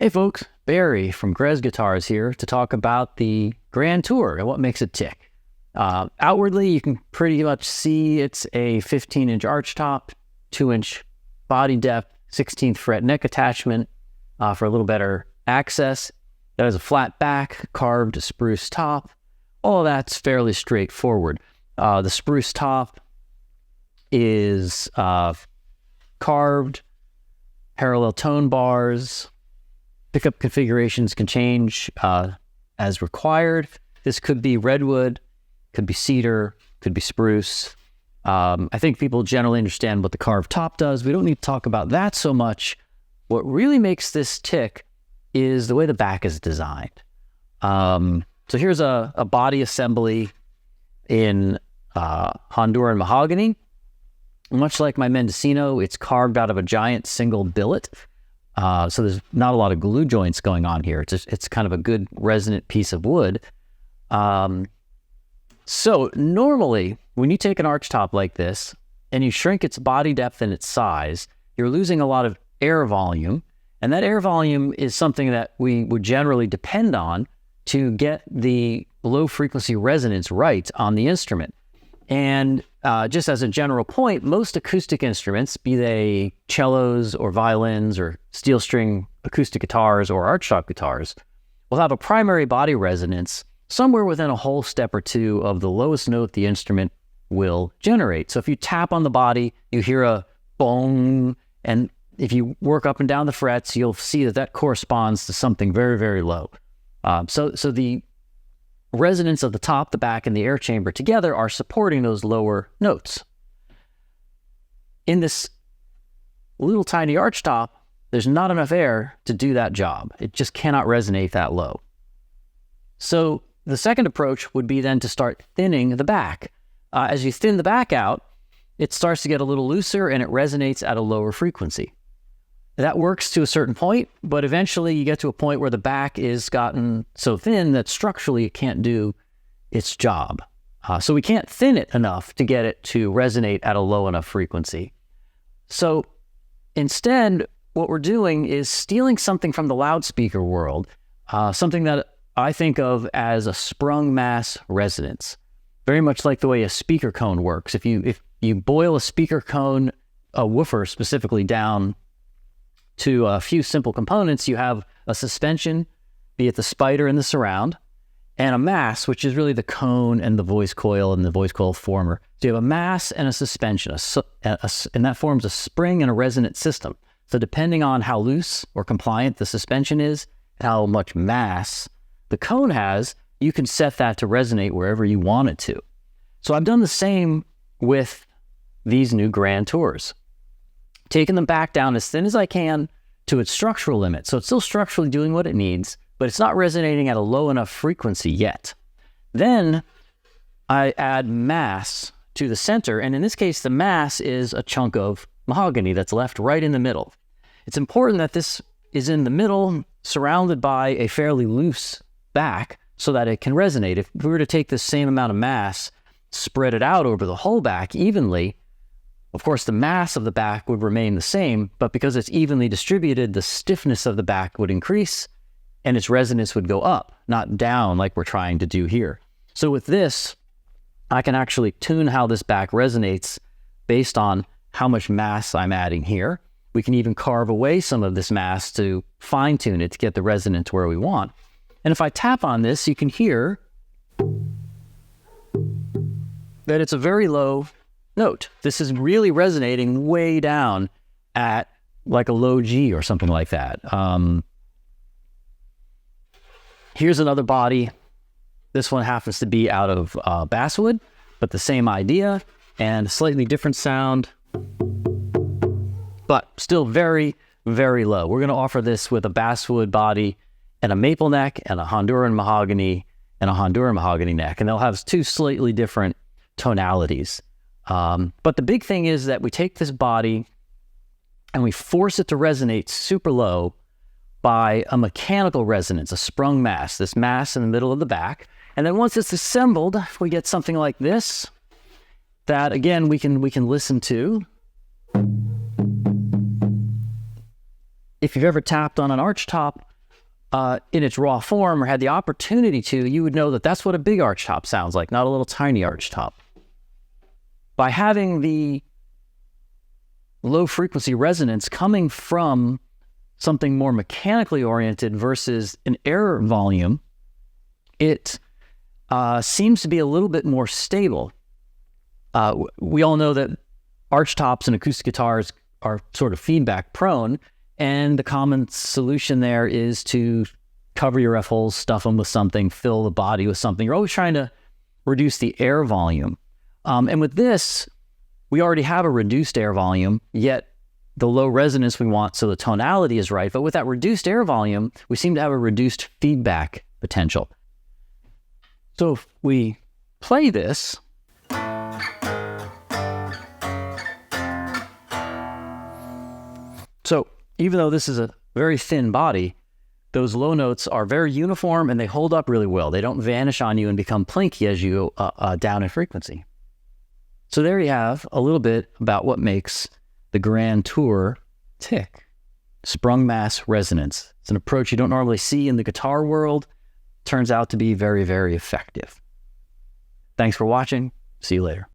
Hey folks, Barry from Grez Guitars here to talk about the Grand Tour and what makes it tick. Outwardly, you can pretty much see it's a 15-inch archtop, 2-inch body depth, 16th fret neck attachment for a little better access. That has a flat back, carved spruce top. All that's fairly straightforward. The spruce top is carved, parallel tone bars. Pickup configurations can change as required. This could be redwood, could be cedar, could be spruce. I think people generally understand what the carved top does. We don't need to talk about that so much. What really makes this tick is the way the back is designed. So here's a body assembly in Honduran mahogany. Much like my Mendocino, it's carved out of a giant single billet. So there's not a lot of glue joints going on here. It's kind of a good resonant piece of wood. So normally when you take an archtop like this and you shrink its body depth and its size, you're losing a lot of air volume. And that air volume is something that we would generally depend on to get the low frequency resonance right on the instrument. And just as a general point, most acoustic instruments, be they cellos or violins or steel string acoustic guitars or archtop guitars, will have a primary body resonance somewhere within a whole step or two of the lowest note the instrument will generate. So if you tap on the body, you hear a bong, and if you work up and down the frets, you'll see that corresponds to something very, very low. So the resonance of the top, the back, and the air chamber together are supporting those lower notes. In this little tiny archtop, there's not enough air to do that job. It just cannot resonate that low. So the second approach would be then to start thinning the back. As you thin the back out, it starts to get a little looser and it resonates at a lower frequency. That works to a certain point, but eventually you get to a point where the back is gotten so thin that structurally it can't do its job. So we can't thin it enough to get it to resonate at a low enough frequency. So instead, what we're doing is stealing something from the loudspeaker world, something that I think of as a sprung mass resonance, very much like the way a speaker cone works. If you boil a speaker cone, a woofer specifically, down to a few simple components, you have a suspension, be it the spider and the surround, and a mass, which is really the cone and the voice coil and the voice coil former. So you have a mass and a suspension, and that forms a spring and a resonant system. So depending on how loose or compliant the suspension is, and how much mass the cone has, you can set that to resonate wherever you want it to. So I've done the same with these new Grand Tours. Taking them back down as thin as I can to its structural limit. So it's still structurally doing what it needs, but it's not resonating at a low enough frequency yet. Then I add mass to the center, and in this case, the mass is a chunk of mahogany that's left right in the middle. It's important that this is in the middle, surrounded by a fairly loose back so that it can resonate. If we were to take the same amount of mass, spread it out over the whole back evenly, of course, the mass of the back would remain the same, but because it's evenly distributed, the stiffness of the back would increase and its resonance would go up, not down like we're trying to do here. So with this, I can actually tune how this back resonates based on how much mass I'm adding here. We can even carve away some of this mass to fine tune it to get the resonance where we want. And if I tap on this, you can hear that it's a very low note. This is really resonating way down at like a low G or something like that. Here's another body. This one happens to be out of basswood, but the same idea and slightly different sound, but still very, very low. We're going to offer this with a basswood body and a maple neck and a Honduran mahogany and a Honduran mahogany neck, and they'll have two slightly different tonalities. But the big thing is that we take this body and we force it to resonate super low by a mechanical resonance, a sprung mass, this mass in the middle of the back. And then once it's assembled, we get something like this that, again, we can listen to. If you've ever tapped on an archtop, in its raw form or had the opportunity to, you would know that that's what a big archtop sounds like, not a little tiny archtop. By having the low frequency resonance coming from something more mechanically oriented versus an air volume, it seems to be a little bit more stable. We all know that archtops and acoustic guitars are sort of feedback prone, and the common solution there is to cover your F holes, stuff them with something, fill the body with something. You're always trying to reduce the air volume. And with this, we already have a reduced air volume, yet the low resonance we want, so the tonality is right. But with that reduced air volume, we seem to have a reduced feedback potential. So if we play this, so even though this is a very thin body, those low notes are very uniform and they hold up really well. They don't vanish on you and become plinky as you go down in frequency. So there you have a little bit about what makes the Grand Tour tick. Sprung mass resonance. It's an approach you don't normally see in the guitar world. Turns out to be very, very effective. Thanks for watching. See you later.